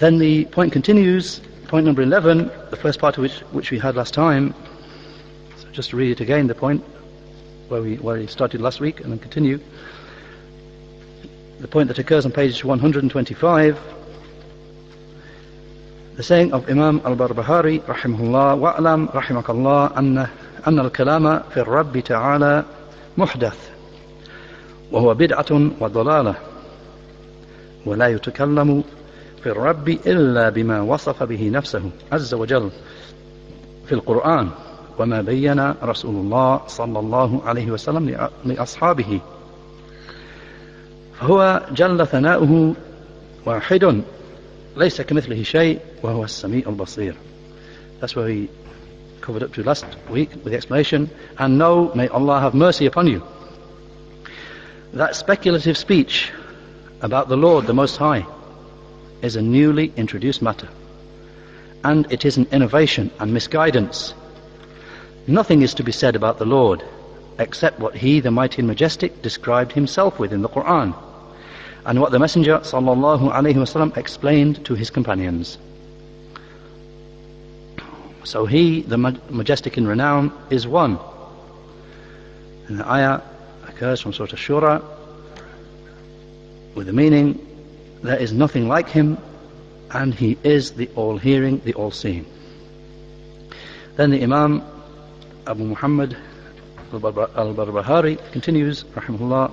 Then the point continues, point number 11, the first part of which we had last time. So just to read it again, the point where we started last week, and then continue. The point that occurs on page 125, the saying of Imam al-Barbahari rahimahullah, wa'lam rahimakallah anna al-kalama fi al-Rabbi ta'ala muhdath wa huwa bid'atun wa dalalah wa la yutakallamu في الرب إلا بما وصف به نفسه عز وجل في القرآن وما بين رسول الله صلى الله عليه وسلم لأصحابه فهو جل ثناؤه واحد ليس كمثله شيء وهو السميع البصير. That's where we covered up to last week with the explanation. And know, may Allah have mercy upon you, that speculative speech about the Lord the Most High is a newly introduced matter, and it is an innovation and misguidance. Nothing is to be said about the Lord except what He, the Mighty and Majestic, described Himself with in the Quran, and what the Messenger sallallahu alaihi wasallam explained to his companions. So He, the Majestic in renown, is one. And the ayah occurs from Surah Shura with the meaning, there is nothing like Him, and He is the all-hearing, the all-seeing. Then the Imam Abu Muhammad al-Barbahari continues, rahimahullah,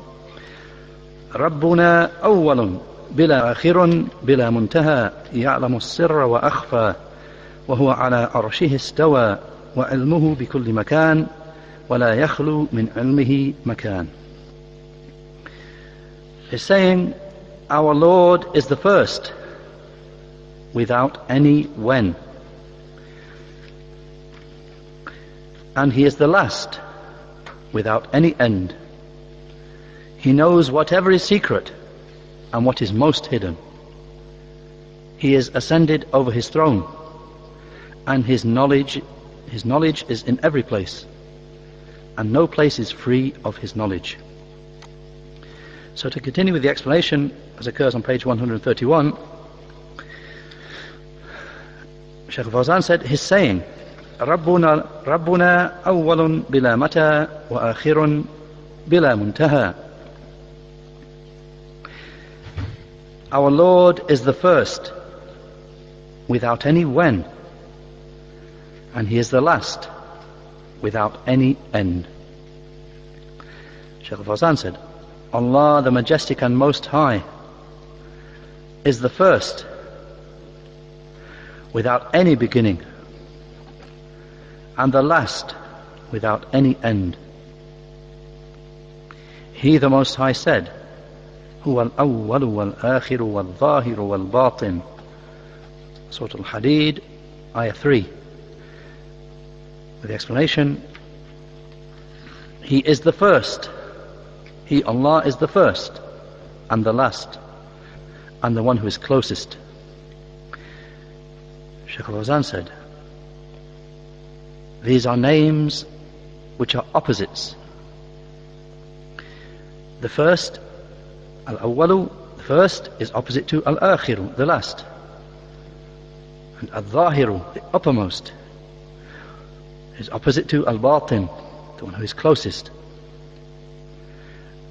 ربنا أول بلا آخر بلا منتهى يعلم السر وأخفى وهو على عرشه استوى وعلمه بكل مكان ولا يخلو من علمه مكان. He's saying, our Lord is the first, without any when, and He is the last, without any end. He knows whatever is secret and what is most hidden. He is ascended over His throne, and His knowledge is in every place, and no place is free of His knowledge. So to continue with the explanation, as occurs on page 131, Shaykh Fawzan said, his saying, ربنا أول بلا متى وآخر بلا منتهى. Our Lord is the first, without any when, and He is the last, without any end. Shaykh Fawzan said, Allah, the Majestic and Most High, is the first, without any beginning, and the last, without any end. He, the Most High, said, هو الأول والآخر والظاهر والباطن. Surah Al-Hadid, Ayah 3. With the explanation, He is the first. He, Allah, is the first and the last and the one who is closest. Shaykh Fawzan said, these are names which are opposites. The first, Al-Awwalu, the first, is opposite to Al-Akhiru, the last. And Al-Zahiru, the uppermost, is opposite to Al-Batin, the one who is closest.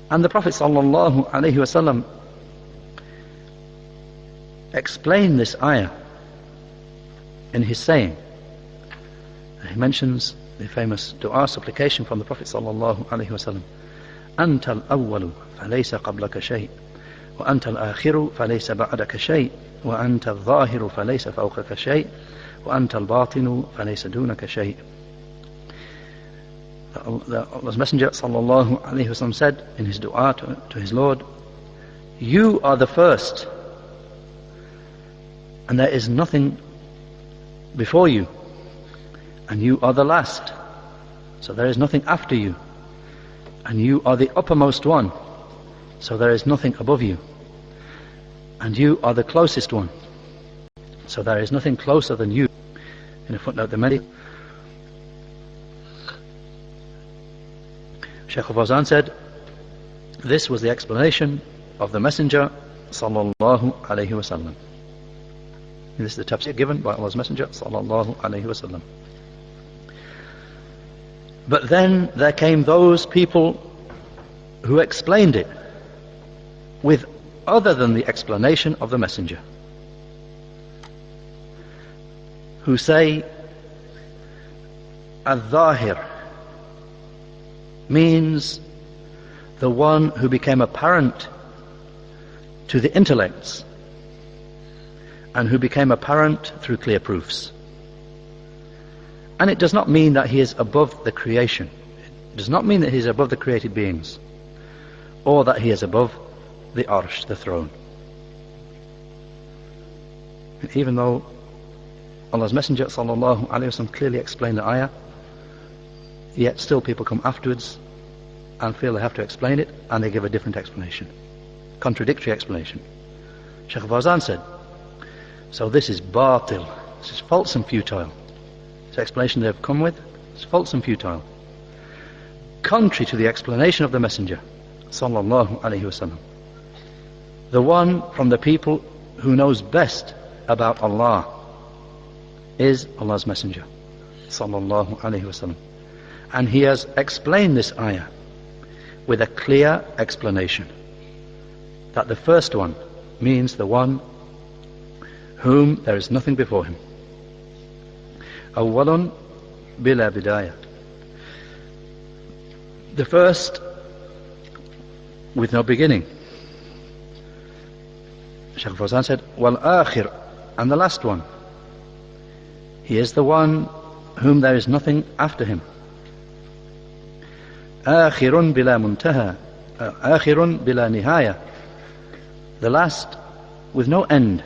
And the Prophet sallallahu alaihi wasallam explained this ayah in his saying. He mentions the famous dua, supplication from the Prophet sallallahu alaihi wasallam. أنت الأول فليس قبلك شيء وأنت الآخر فليس بعدك شيء وأنت الظاهر فليس فوقك شيء وأنت الباطن فليس دونك شيء. Allah's Messenger sallallahu alaihi wasallam said in his dua to his Lord, you are the first, and there is nothing before you, and you are the last, so there is nothing after you, and you are the uppermost one, so there is nothing above you, and you are the closest one, so there is nothing closer than you. In a footnote, the Medi Shaykh Fawzan said, this was the explanation of the Messenger sallallahu alaihi wasallam. This is the tafsir given by Allah's Messenger sallallahu alaihi wasallam. But then there came those people who explained it with other than the explanation of the Messenger, who say al-Zahir means the one who became apparent to the intellects and who became apparent through clear proofs. And it does not mean that he is above the creation. It does not mean that he is above the created beings, or that he is above the Arsh, the throne. And even though Allah's Messenger sallallahu alaihi wasallam clearly explained the ayah, yet still people come afterwards and feel they have to explain it, and they give a different explanation, contradictory explanation. Shaykh Fawzan said, so this is batil, this is false and futile. The explanation they've come with is false and futile, contrary to the explanation of the Messenger sallallahu alaihi wasallam, the one from the people who knows best about Allah is Allah's Messenger sallallahu alaihi wasallam, and he has explained this ayah with a clear explanation that the first one means the one whom there is nothing before him. Awwalun bila bidayah, the first with no beginning. Shaykh Fawzan said, wal akhir, and the last one, he is the one whom there is nothing after him. Akhirun bila muntaha, akhirun bila nihaya, the last with no end.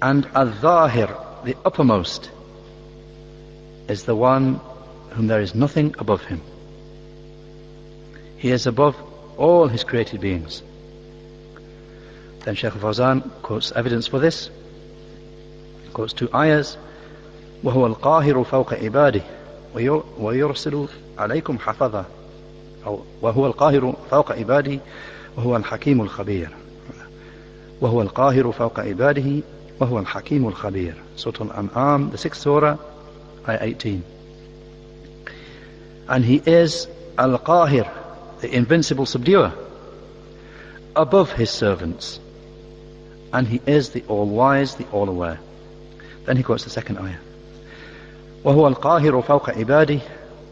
And al-Zahir, the uppermost, is the one whom there is nothing above him. He is above all his created beings. Then Shaykh Fawzan quotes evidence for this, quotes two ayahs, وَهُوَ الْقَاهِرُ فَوْقَ عِبَادِهِ وَيُرْسِلُ عَلَيْكُمْ حَفَظًا, وَهُوَ الْقَاهِرُ فَوْقَ عِبَادِهِ وَهُوَ الْحَكِيمُ الْخَبِيرُ, وَهُوَ الْقَاهِرُ فَوْقَ عِبَادِهِ وَهُوَ الْحَكِيمُ الْخَبِيرُ. Surah Al-An'am, the 6th surah, ayah 18. And he is Al-Qahir, the invincible subduer, above his servants, and he is the all-wise, the all-aware. Then he quotes the second ayah, وَهُوَ الْقَاهِرُ فَوْقَ عِبَادِهِ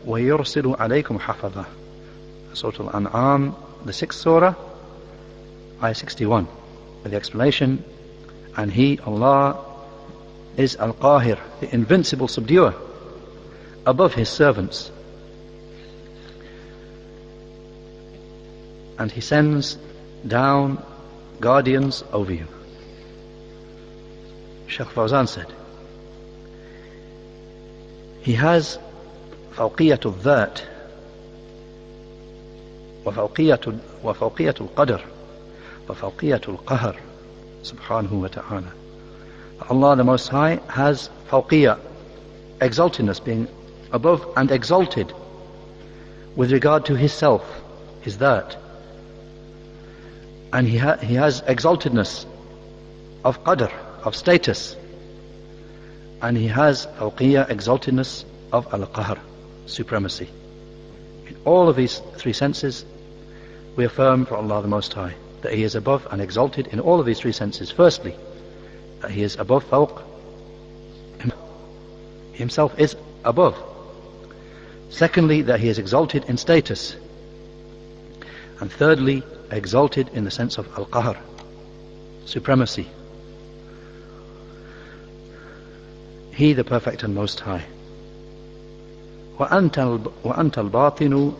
وَيُرْسِلُ عَلَيْكُمْ حَفَظًا. Surah Al-An'am, the 6th surah, ayah 61, with the explanation, and he, Allah, is Al-Qahir, the invincible subduer, above his servants, and he sends down guardians over you. Shaykh Fawzan said, he has فوقية الذات وفوقية القدر وفوقية القهر subhanahu wa ta'ala. Allah the Most High has fawqiyah, exaltedness, being above and exalted with regard to his self, his that. And he has exaltedness of qadr, of status, and he has fawqiyah, exaltedness of al-qahr, supremacy. In all of these three senses we affirm for Allah the Most High that he is above and exalted in all of these three senses. Firstly, that he is above, fawq, himself is above. Secondly, that he is exalted in status. And thirdly, exalted in the sense of al-qahr, supremacy. He, the Perfect and Most High. وَأَنْتَ الْبَاطِنُ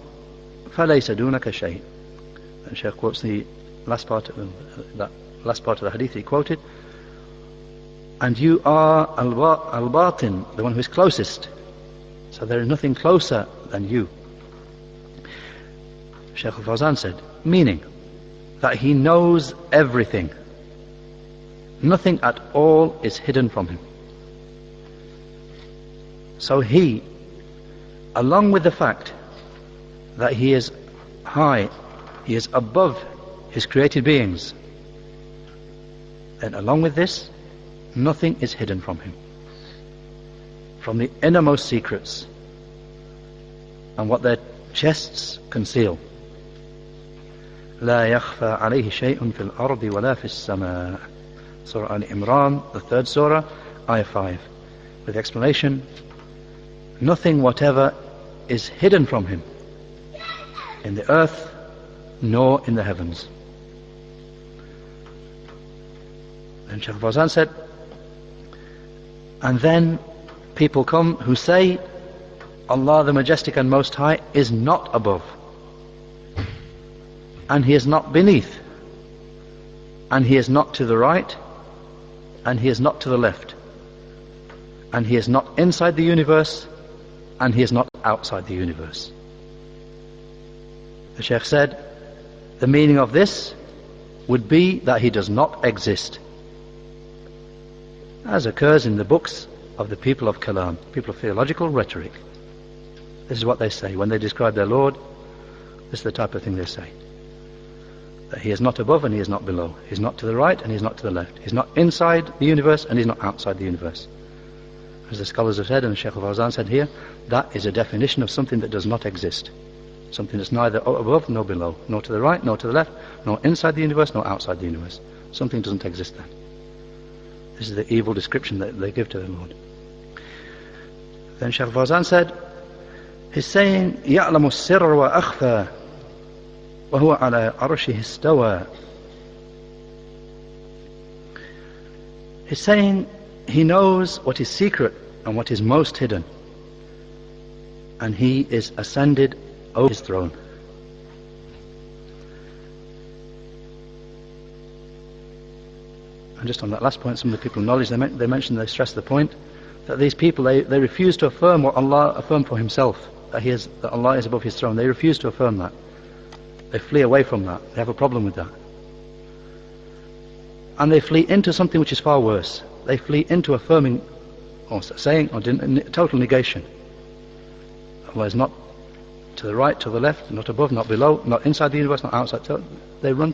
فَلَيْسَ دُونَكَ شَيْءٍ. And Shaykh quotes the last part of the hadith he quoted. And you are al-batin, the one who is closest. So there is nothing closer than you. Shaykh Fawzan said, meaning that he knows everything. Nothing at all is hidden from him. So he, along with the fact that he is high, he is above his created beings, And along with this, nothing is hidden from him. From the innermost secrets and what their chests conceal. لا يخفى عليه شيء في الأرض ولا في السماء. Surah Al-Imran, the third surah, ayah 5. With the explanation, nothing whatever is hidden from him in the earth nor in the heavens. And Shaykh Fawzan said, and then people come who say Allah the Majestic and Most High is not above, and He is not beneath, and He is not to the right, and He is not to the left, and He is not inside the universe, and He is not outside the universe. The Shaykh said, the meaning of this would be that He does not exist, as occurs in the books of the people of Kalam, people of theological rhetoric. This is what they say when they describe their Lord. This is the type of thing they say, that He is not above and He is not below, He is not to the right and He is not to the left, He is not inside the universe and He is not outside the universe. As the scholars have said, and Shaykh Fawzan said here, that is a definition of something that does not exist, something that's neither above nor below, nor to the right nor to the left, nor inside the universe nor outside the universe. Something doesn't exist then. This is the evil description that they give to the Lord. Then Shaykh Fawzan said, he's saying يَعْلَمُ السِّرَّ وَأَخْفَى وَهُوَ عَلَى عَرْشِهِ اسْتَوَى. He's saying He knows what is secret and what is most hidden, and He is ascended over His throne. And just on that last point, some of the people of knowledge, they stress the point that these people, they refuse to affirm what Allah affirmed for Himself, that Allah is above His throne. They refuse to affirm that. They flee away from that. They have a problem with that. And they flee into something which is far worse. They flee into affirming or saying or total negation. Allah is not to the right, to the left, not above, not below, not inside the universe, not outside. What they run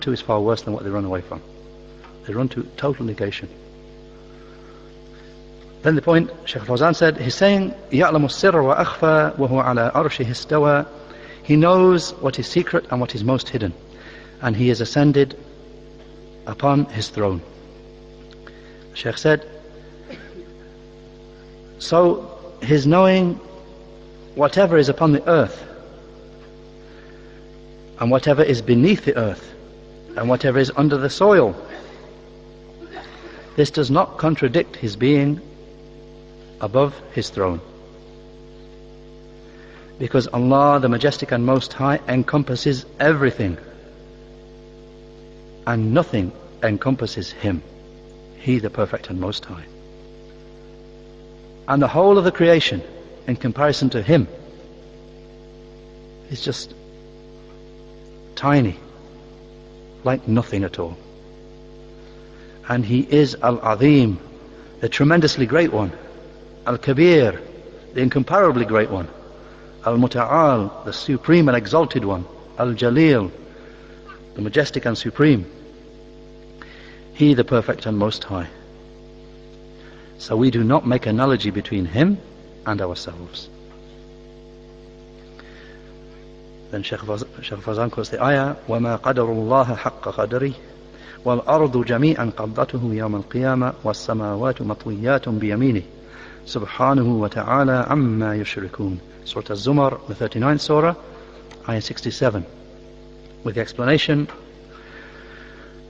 to is far worse than what they run away from. They run to total negation. Then the point, Shaykh Fawzan said, he's saying يَعْلَمُ السِّرَّ وَأَخْفَى وَهُوَ عَلَى عَرْشِهِ اسْتَوَى. He knows what is secret and what is most hidden, and He is ascended upon His throne. The Shaykh said, so His knowing whatever is upon the earth and whatever is beneath the earth and whatever is under the soil, this does not contradict His being above His throne, because Allah the Majestic and Most High encompasses everything, and nothing encompasses Him, He the Perfect and Most High. And the whole of the creation in comparison to Him is just tiny, like nothing at all. And He is Al-Azim, the tremendously great one, Al-Kabir, the incomparably great one, Al-Muta'al, the supreme and exalted one, Al-Jalil, the majestic and supreme, He the Perfect and Most High. So we do not make analogy between Him and ourselves. Then Shaykh Fawzan quotes the ayah, وَمَا قَدَرُ اللَّهَ حَقَّ قَدَرِهِ وَالْأَرْضُ جَمِيعًا قَبْضَتُهُ يَوْمَ الْقِيَامَةِ وَالسَّمَاوَاتُ مَطْوِيَّاتٌ بِيَمِينِهِ سُبْحَانَهُ وَتَعَالَى عَمَّا يُشْرِكُونَ. Surah Az-Zumar, the 39th surah, ayah 67. With the explanation,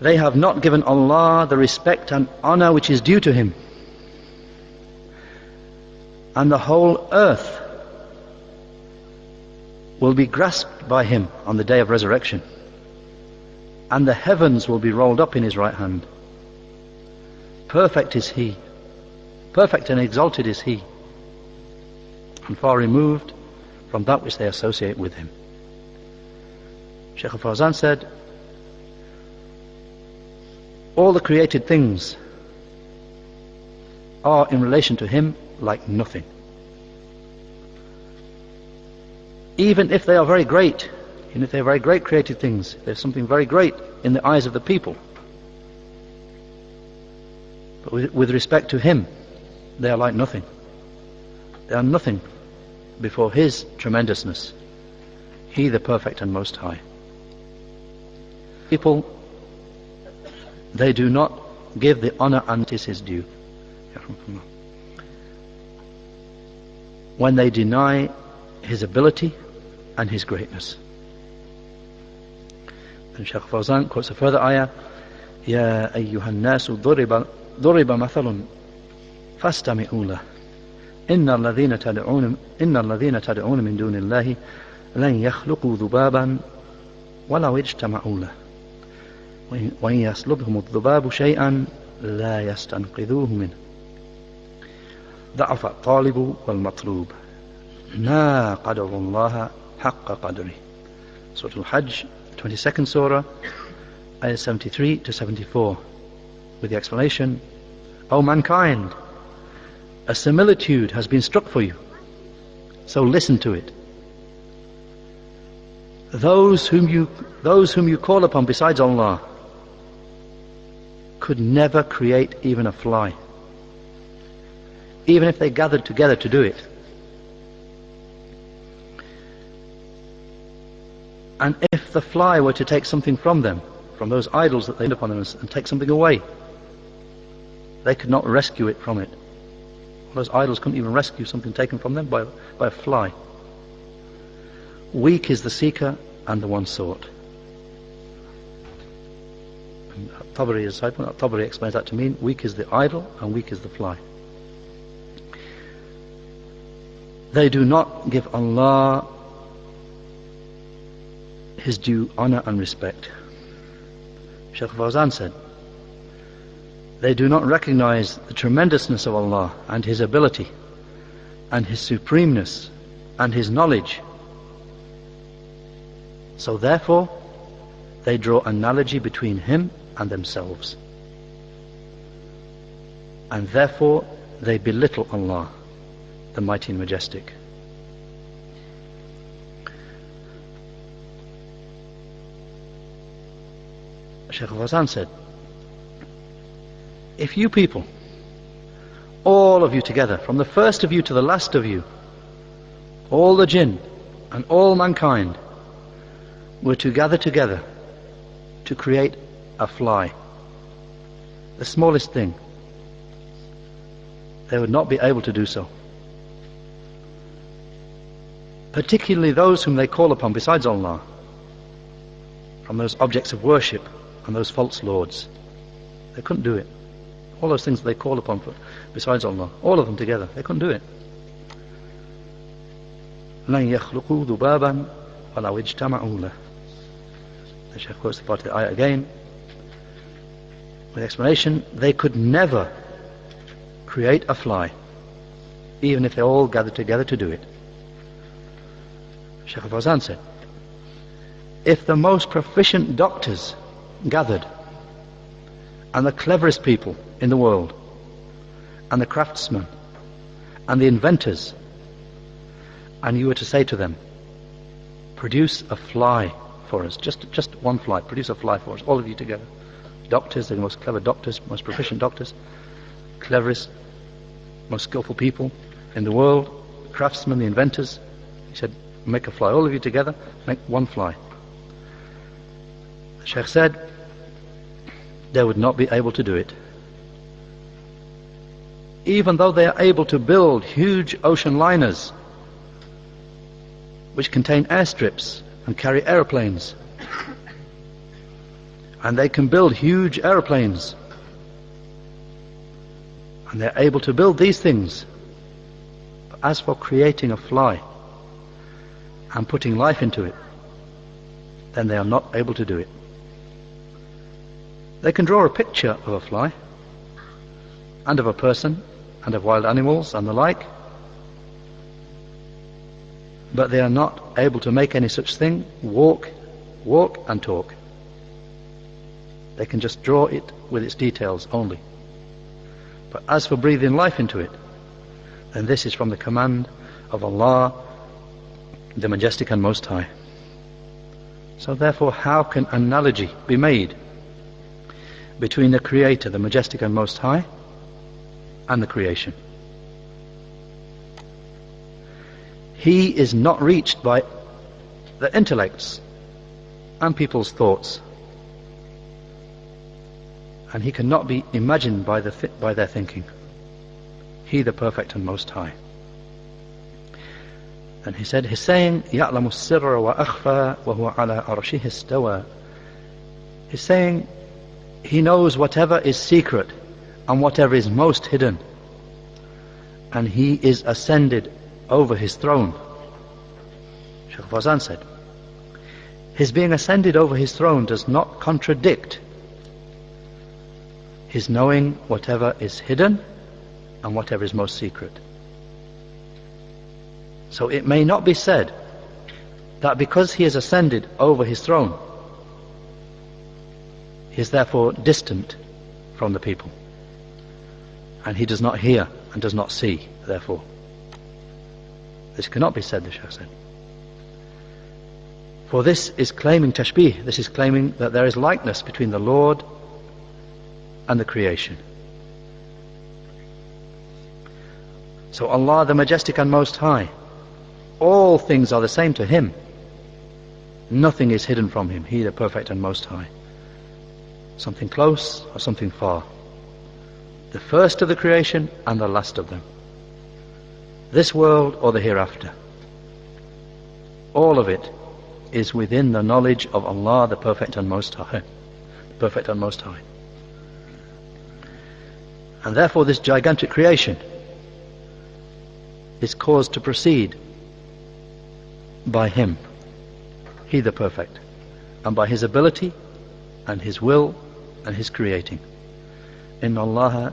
they have not given Allah the respect and honor which is due to Him, and the whole earth will be grasped by Him on the day of resurrection, and the heavens will be rolled up in His right hand. Perfect is He, perfect and exalted is He, and far removed from that which they associate with Him. Shaykh Fawzan said, all the created things are in relation to Him like nothing. Even if they are very great, even if they are very great created things, there's something very great in the eyes of the people, But with respect to Him, they are like nothing. They are nothing before His tremendousness. He the Perfect and Most High. People, they do not give the honor and it is His due. When they deny His ability and His greatness. And Shaykh Fawzan quotes a further ayah, يا أيها الناس ضرب مثل فاستمعوا له إن الذين تدعون من دون الله لن يخلقوا ذبابا ولو اجتمعوا له وإن يسلبهم الذباب شيئا لا يستنقذوه منه ضعف الطالب والمطلوب ما قدر الله حق قدره. Surah Al-Hajj, 22nd Surah, ayah 73 to 74, with the explanation, O mankind, a similitude has been struck for you, so listen to it. Those whom you call upon besides Allah could never create even a fly, even if they gathered together to do it. And if the fly were to take something from them, from those idols that they put upon them, and take something away, they could not rescue it from it. Those idols couldn't even rescue something taken from them by a fly. Weak is the seeker and the one sought. And Tabari explains that to mean weak is the idol and weak is the fly. They do not give Allah His due honor and respect. Shaykh Fawzan said, they do not recognize the tremendousness of Allah and His ability and His supremeness and His knowledge. So therefore, they draw analogy between Him and themselves. And therefore, they belittle Allah, the Mighty and Majestic. Shaykh Fawzan said, if you people, all of you together, from the first of you to the last of you, all the jinn and all mankind, were to gather together to create a fly, the smallest thing, they would not be able to do so. Particularly those whom they call upon besides Allah, from those objects of worship and those false lords. They couldn't do it. All those things that they call upon besides Allah, all of them together, they couldn't do it. لَنْ يَخْلُقُوا ذُبَابًا وَلَوْ اجْتَمَعُوا لَهُ. The Shaykh quotes the part of the ayah again with explanation, they could never create a fly, even if they all gathered together to do it. Shaykh Fawzan said, if the most proficient doctors gathered, and the cleverest people in the world, and the craftsmen, and the inventors, and you were to say to them, produce a fly for us, just one fly, produce a fly for us, all of you together. Doctors, the most clever doctors, most proficient doctors, cleverest, most skillful people in the world, craftsmen, the inventors. He said, make a fly, all of you together, make one fly. The Shaykh said, they would not be able to do it. Even though they are able to build huge ocean liners which contain airstrips and carry aeroplanes, and they can build huge aeroplanes, and they're able to build these things. But as for creating a fly and putting life into it, then they are not able to do it. They can draw a picture of a fly and of a person and of wild animals and the like, but they are not able to make any such thing, walk and talk. They can just draw it with its details only. But as for breathing life into it, then this is from the command of Allah, the Majestic and Most High. So therefore, how can analogy be made between the Creator, the Majestic and Most High, and the creation. He is not reached by the intellects and people's thoughts, and he cannot be imagined by their thinking. He, the Perfect and Most High. And he said, his saying, يَعْلَمُ السِّرَّ وَأَخْفَى وَهُوَ عَلَى عَرْشِهِ اسْتَوَى. He's saying, he knows whatever is secret and whatever is most hidden, and he is ascended over his throne. Shaykh Fawzan said, his being ascended over his throne does not contradict his knowing whatever is hidden and whatever is most secret. So it may not be said that because he is ascended over his throne, he is therefore distant from the people, and he does not hear and does not see, therefore. This cannot be said, the Shaykh said. For this is claiming tashbih, this is claiming that there is likeness between the Lord and the creation. So Allah, the Majestic and Most High, all things are the same to Him. Nothing is hidden from Him, He, the Perfect and Most High. Something close or something far. The first of the creation and the last of them. This world or the hereafter. All of it is within the knowledge of Allah, the Perfect and Most High. Perfect and Most High. And therefore this gigantic creation is caused to proceed by Him, He the Perfect, and by His ability and His will and His creating. إِنَّ اللَّهَ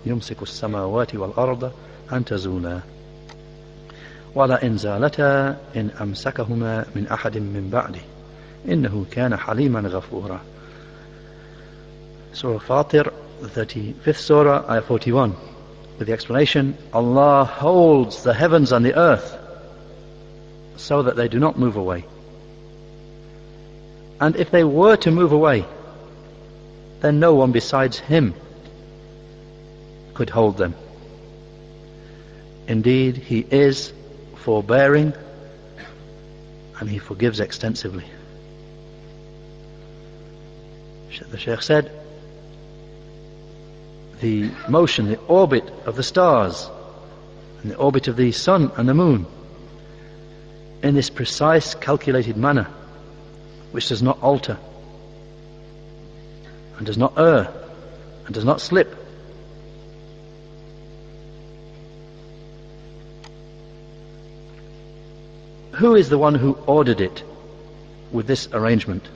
يُمْسِكُ السَّمَاوَاتِ وَالْأَرْضَ أَن تَزُولَا وَلَئِنْ زَالَتَا إِنْ أَمْسَكَهُمَا مِنْ أَحَدٍ مِّن بَعْدِهِ إِنَّهُ كَانَ حَلِيمًا غَفُورًا. Surah Fatir, the 35th Surah, Ayah 41, with the explanation, Allah holds the heavens and the earth so that they do not move away. And if they were to move away, then no one besides Him could hold them. Indeed, He is forbearing and He forgives extensively. The Shaykh said, the motion, the orbit of the stars and the orbit of the sun and the moon in this precise calculated manner, which does not alter and does not err and does not slip. Who is the one who ordered it with this arrangement?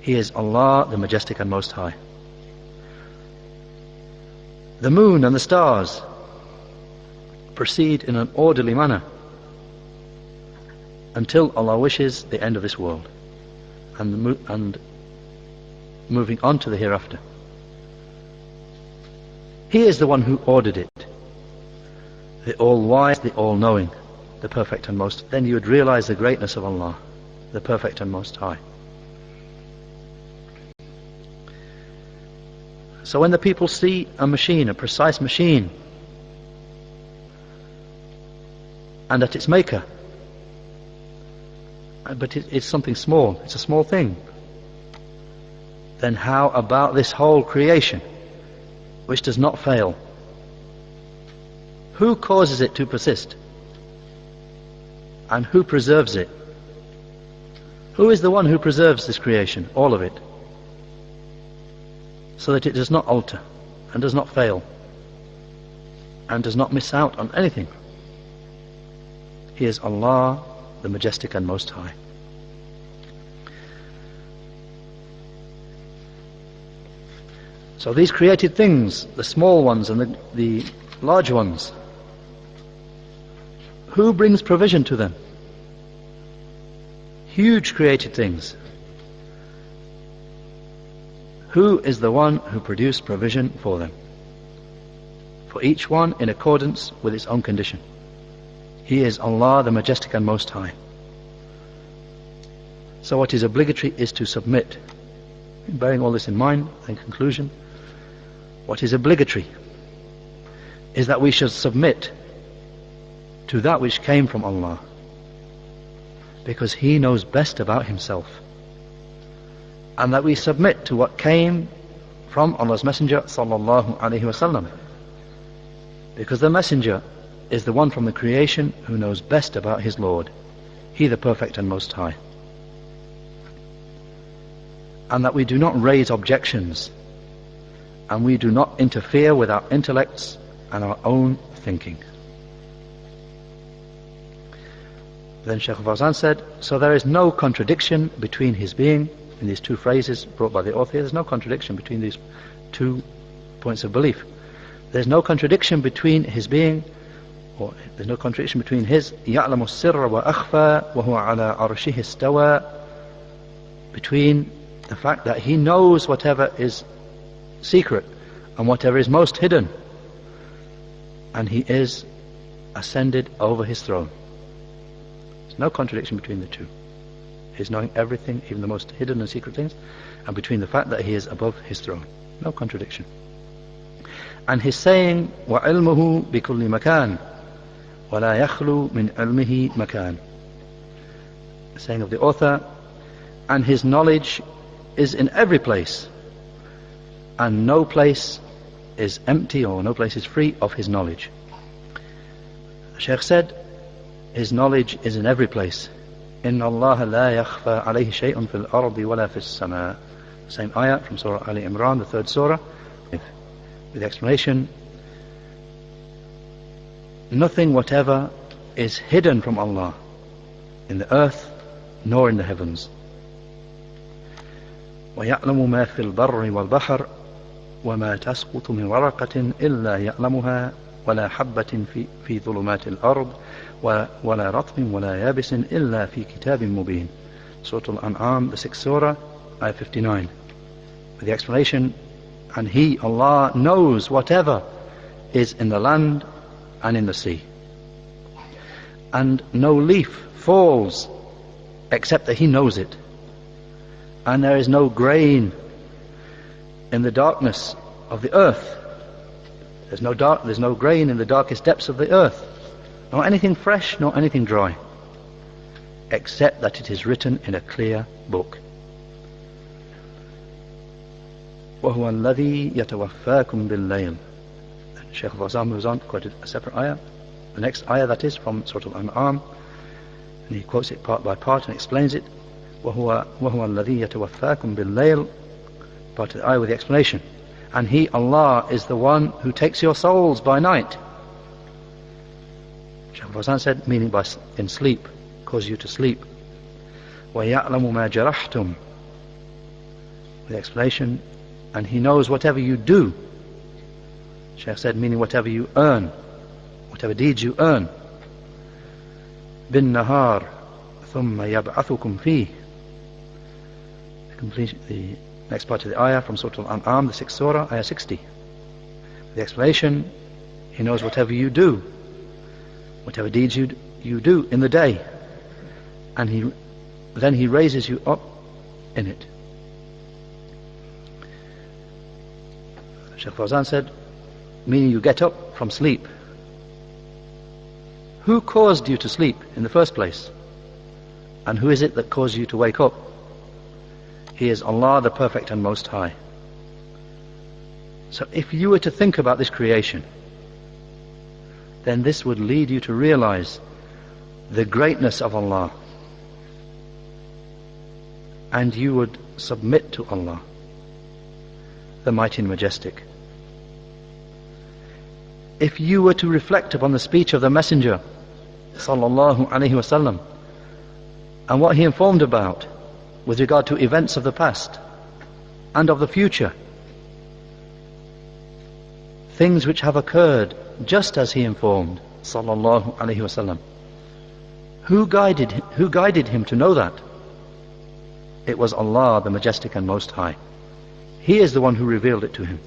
He is Allah, the Majestic and Most High. The moon and the stars proceed in an orderly manner until Allah wishes the end of this world and moving on to the hereafter. He is the one who ordered it, the all-wise, the all-knowing, the Perfect and Most. Then you would realize the greatness of Allah, the Perfect and Most High. So when the people see a machine, a precise machine, and at its maker, but it's something small, it's a small thing, then how about this whole creation, which does not fail? Who causes it to persist? And who preserves it? Who is the one who preserves this creation, all of it, so that it does not alter and does not fail and does not miss out on anything? He is Allah, the Majestic and Most High. So these created things, the small ones and the large ones, who brings provision to them? Huge created things. Who is the one who produced provision for them? For each one in accordance with its own condition. He is Allah, the Majestic and Most High. So what is obligatory is to submit. Bearing all this in mind, in conclusion, what is obligatory is that we should submit to that which came from Allah, because He knows best about Himself, and that we submit to what came from Allah's Messenger sallallahu alaihi wasallam, because the Messenger is the one from the creation who knows best about his Lord, He the Perfect and Most High. And that we do not raise objections, and we do not interfere with our intellects and our own thinking. Then Shaykh Fawzan said, so there is no contradiction between his being, in these two phrases brought by the author here, there's no contradiction between these two points of belief. There's no contradiction between his being, or there's no contradiction between his يَعْلَمُ السِّرَّ وَأَخْفَى وَهُوَ عَلَى عَرْشِهِ اسْتَوَى, between the fact that he knows whatever is secret and whatever is most hidden, and he is ascended over his throne. There's no contradiction between the two. His knowing everything, even the most hidden and secret things, and between the fact that he is above his throne. No contradiction. And his saying, وَعِلْمُهُ بِكُلِّ مَكَانٍ وَلَا يَخْلُو مِنْ عِلْمِهِ مَكَانٍ. The saying of the author, and his knowledge is in every place, and no place is empty, or no place is free of his knowledge. The Shaykh said, his knowledge is in every place. إِنَّ اللَّهَ لَا يَخْفَى عَلَيْهِ شَيْءٌ فِي الْأَرْضِ وَلَا فِي السَّمَاءِ. Same ayah from Surah Ali Imran, the third surah, with the explanation, nothing whatever is hidden from Allah in the earth nor in the heavens. وَيَعْلَمُ مَا فِي الْبَرِّ وَالْبَحْرِ وَمَا تَسْقُطُ مِنْ وَرَقَةٍ إِلَّا يَعْلَمُهَا وَلَا حَبَّةٍ فِي ظُلُمَاتِ الْأَرْضِ وَلَا رَطْبٍ وَلَا يَابِسٍ إِلَّا فِي كِتَابٍ مُبِينٍ. Surah Al-An'am, the 6th surah, ayah 59. With the explanation, and He, Allah, knows whatever is in the land and in the sea. And no leaf falls except that He knows it. And there is no grain in the darkness of the earth. There's no grain in the darkest depths of the earth, nor anything fresh, nor anything dry, except that it is written in a clear book. وَهُوَ الَّذِي يَتَوَفَّاكُمْ بِاللَّيْلِ. And Shaykh Fawzan moves on, quoted a separate ayah, the next ayah that is from Surah Al-An'am, and he quotes it part by part and explains it. وَهُوَ الَّذِي يَتَوَفَّاكُمْ بِاللَّيْلِ, part of the ayah with the explanation. And He, Allah, is the one who takes your souls by night. Shaykh Fawzan said, meaning by in sleep, cause you to sleep. وَيَعْلَمُ مَا جَرَحْتُمْ, with the explanation, and He knows whatever you do. Shaykh said, meaning whatever you earn, whatever deeds you earn. بِالنَّهَارِ ثُمَّ يَبْعَثُكُمْ فِيهِ. The next part of the ayah from Surah Al-An'am, the 6th surah, ayah 60. The explanation, He knows whatever you do, whatever deeds you do in the day, and then He raises you up in it. Shaykh Fawzan said, meaning you get up from sleep. Who caused you to sleep in the first place? And who is it that caused you to wake up? He is Allah, the Perfect and Most High. So if you were to think about this creation, then this would lead you to realize the greatness of Allah, and you would submit to Allah, the Mighty and Majestic. If you were to reflect upon the speech of the Messenger sallallahu alaihi wasallam and what he informed about with regard to events of the past and of the future, things which have occurred just as he informed sallallahu alaihi wasallam, who guided him to know that? It was Allah, the Majestic and Most High. He is the one who revealed it to him.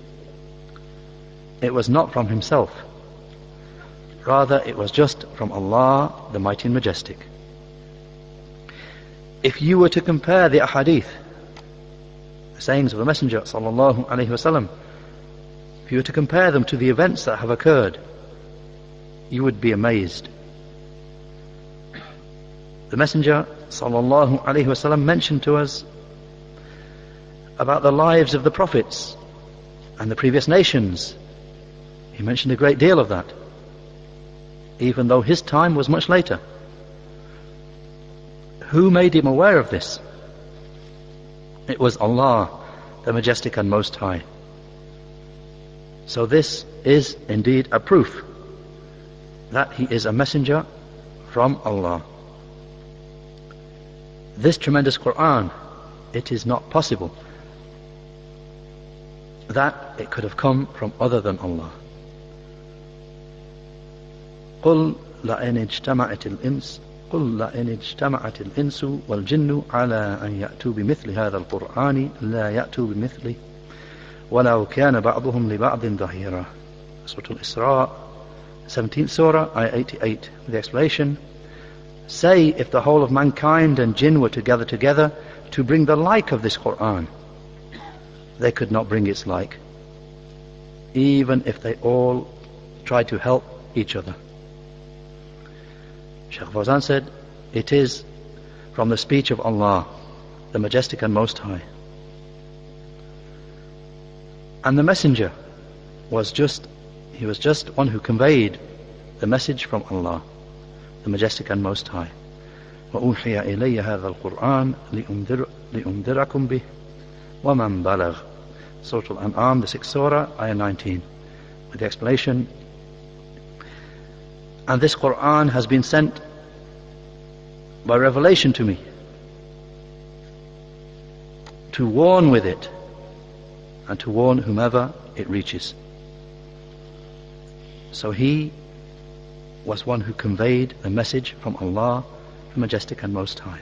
It was not from himself, rather it was just from Allah, the Mighty and Majestic. If you were to compare the ahadith, the sayings of the Messenger sallallahu alaihi wasallam, if you were to compare them to the events that have occurred you would be amazed. The Messenger sallallahu alaihi wasallam mentioned to us about the lives of the prophets and the previous nations. He mentioned a great deal of that, even though his time was much later. Who made him aware of this? It was Allah, the Majestic and Most High. So this is indeed a proof that he is a messenger from Allah. This tremendous Quran, it is not possible that it could have come from other than Allah. قل لئن اجتمعت الإنس والجن على أن يأتوا بمثل هذا القرآن لا يأتوا بمثله ولو كان بعضهم لبعض ظهيرا. Surah Al-Isra, 17th Surah, Ayah 88, with the explanation: say, if the whole of mankind and jinn were to gather together to bring the like of this Qur'an, they could not bring its like, even if they all tried to help each other. Shaykh Fawzan said, it is from the speech of Allah, the Majestic and Most High. And the Messenger was just one who conveyed the message from Allah, the Majestic and Most High. وَأُوحِيَ إِلَيَّ هَذَا الْقُرْآنِ لِأُنذِرَكُمْ بِهِ وَمَنْ بَلَغَ. Surah Al-An'am, the 6th Surah, Ayah 19, with the explanation: and this Qur'an has been sent by revelation to me, to warn with it, and to warn whomever it reaches. So he was one who conveyed the message from Allah, the Majestic and Most High.